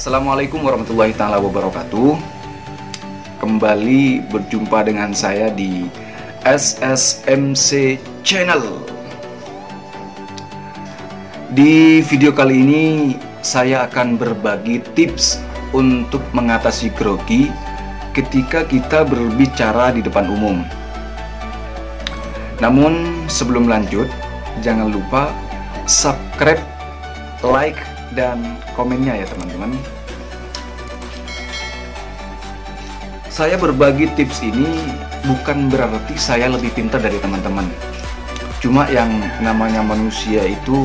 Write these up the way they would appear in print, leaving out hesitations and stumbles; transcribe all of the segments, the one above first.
Assalamualaikum warahmatullahi taala wabarakatuh. Kembali berjumpa dengan saya di SSMC Channel. Di video kali ini saya akan berbagi tips untuk mengatasi grogi ketika kita berbicara di depan umum. Namun sebelum lanjut, jangan lupa subscribe, like, dan komennya ya teman-teman. Saya berbagi tips ini bukan berarti saya lebih pintar dari teman-teman. Cuma yang namanya manusia itu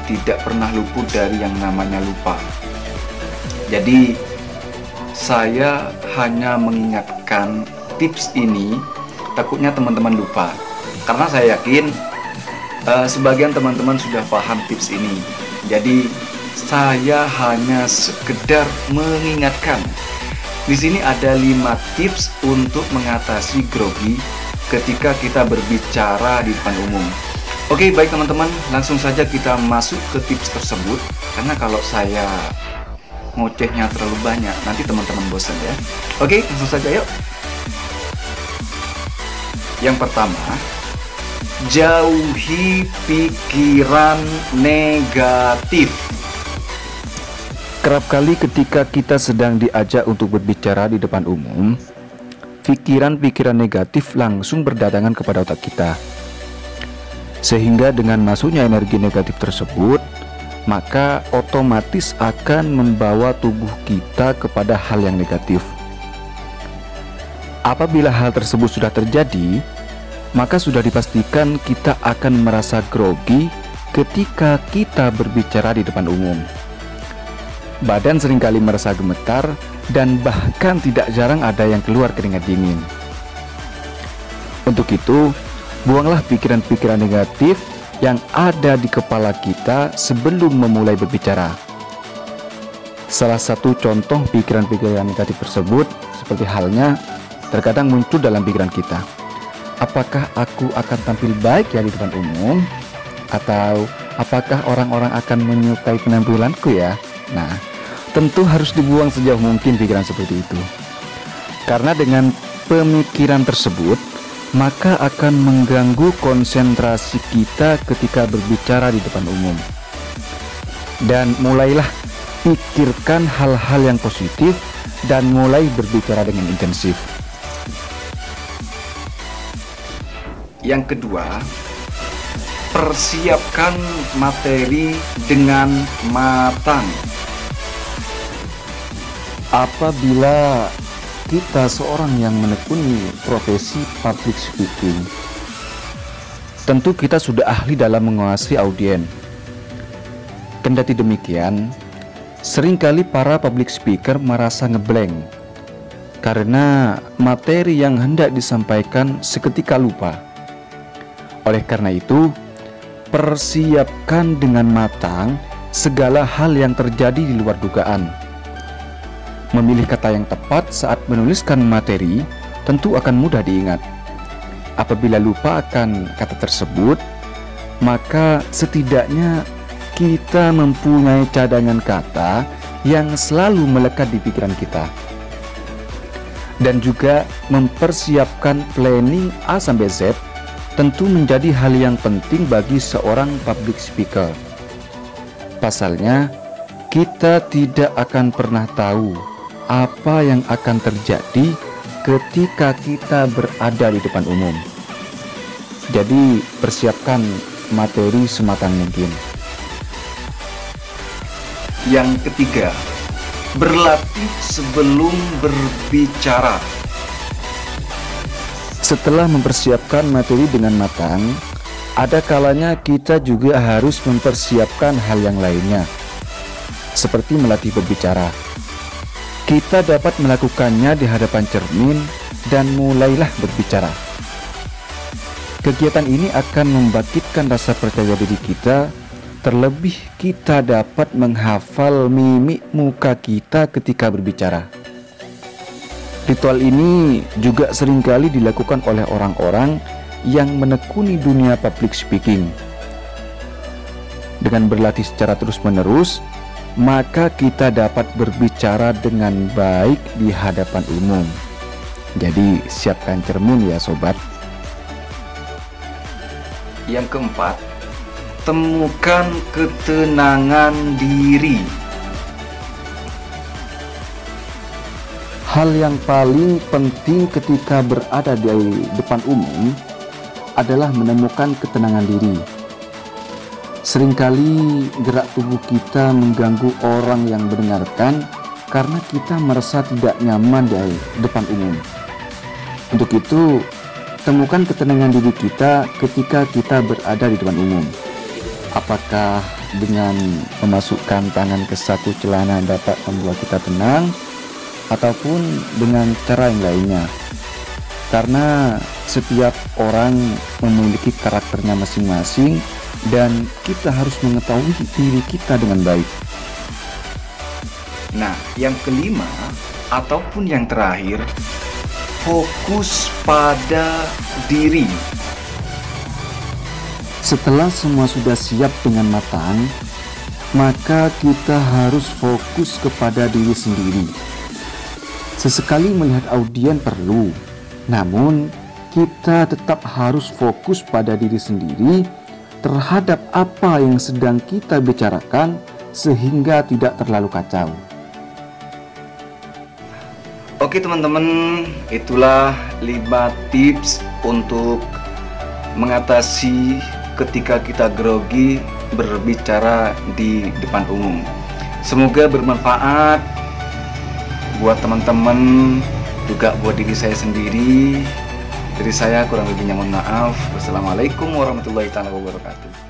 tidak pernah luput dari yang namanya lupa. Jadi saya hanya mengingatkan tips ini, takutnya teman-teman lupa. Karena saya yakin sebagian teman-teman sudah paham tips ini. Jadi saya hanya sekedar mengingatkan. Di sini ada 5 tips untuk mengatasi grogi ketika kita berbicara di depan umum. Oke, baik teman-teman, langsung saja kita masuk ke tips tersebut. Karena kalau saya ngocehnya terlalu banyak, nanti teman-teman bosan ya. Oke, langsung saja yuk. Yang pertama, jauhi pikiran negatif. Kerap kali ketika kita sedang diajak untuk berbicara di depan umum, pikiran-pikiran negatif langsung berdatangan kepada otak kita. Sehingga dengan masuknya energi negatif tersebut, maka otomatis akan membawa tubuh kita kepada hal yang negatif. Apabila hal tersebut sudah terjadi, maka sudah dipastikan kita akan merasa grogi ketika kita berbicara di depan umum. Badan seringkali merasa gemetar dan bahkan tidak jarang ada yang keluar keringat dingin. Untuk itu, buanglah pikiran-pikiran negatif yang ada di kepala kita sebelum memulai berbicara. Salah satu contoh pikiran-pikiran negatif tersebut seperti halnya terkadang muncul dalam pikiran kita. Apakah aku akan tampil baik ya di depan umum? Atau apakah orang-orang akan menyukai penampilanku ya? Nah, tentu harus dibuang sejauh mungkin pikiran seperti itu. Karena dengan pemikiran tersebut, maka akan mengganggu konsentrasi kita ketika berbicara di depan umum. Dan mulailah pikirkan hal-hal yang positif dan mulai berbicara dengan intensif. Yang kedua, persiapkan materi dengan matang. Apabila kita seorang yang menekuni profesi public speaking, tentu kita sudah ahli dalam menguasai audiens. Kendati demikian, seringkali para public speaker merasa ngeblank karena materi yang hendak disampaikan seketika lupa. Oleh karena itu, persiapkan dengan matang segala hal yang terjadi di luar dugaan. Memilih kata yang tepat saat menuliskan materi tentu akan mudah diingat. Apabila lupa akan kata tersebut, maka setidaknya kita mempunyai cadangan kata yang selalu melekat di pikiran kita. Dan juga mempersiapkan planning A sampai Z tentu menjadi hal yang penting bagi seorang public speaker. Pasalnya, kita tidak akan pernah tahu apa yang akan terjadi ketika kita berada di depan umum. Jadi persiapkan materi sematang mungkin. Yang ketiga, berlatih sebelum berbicara. Setelah mempersiapkan materi dengan matang, ada kalanya kita juga harus mempersiapkan hal yang lainnya, seperti melatih berbicara. Kita dapat melakukannya di hadapan cermin dan mulailah berbicara. Kegiatan ini akan membangkitkan rasa percaya diri kita, terlebih kita dapat menghafal mimik muka kita ketika berbicara. Ritual ini juga seringkali dilakukan oleh orang-orang yang menekuni dunia public speaking. Dengan berlatih secara terus-menerus, maka kita dapat berbicara dengan baik di hadapan umum. Jadi siapkan cermin ya sobat. Yang keempat, temukan ketenangan diri. Hal yang paling penting ketika berada di depan umum adalah menemukan ketenangan diri. Seringkali gerak tubuh kita mengganggu orang yang mendengarkan karena kita merasa tidak nyaman di depan umum. Untuk itu, temukan ketenangan diri kita ketika kita berada di depan umum. Apakah dengan memasukkan tangan ke satu celana dapat membuat kita tenang, ataupun dengan cara yang lainnya? Karena setiap orang memiliki karakternya masing-masing dan kita harus mengetahui diri kita dengan baik. Nah, yang kelima ataupun yang terakhir, fokus pada diri. Setelah semua sudah siap dengan matang, maka kita harus fokus kepada diri sendiri. Sesekali melihat audien perlu, namun kita tetap harus fokus pada diri sendiri terhadap apa yang sedang kita bicarakan sehingga tidak terlalu kacau. Oke teman-teman, itulah 5 tips untuk mengatasi ketika kita grogi berbicara di depan umum. Semoga bermanfaat buat teman-teman, juga buat diri saya sendiri. Dari saya kurang lebihnya mohon maaf. Wassalamualaikum warahmatullahi wabarakatuh.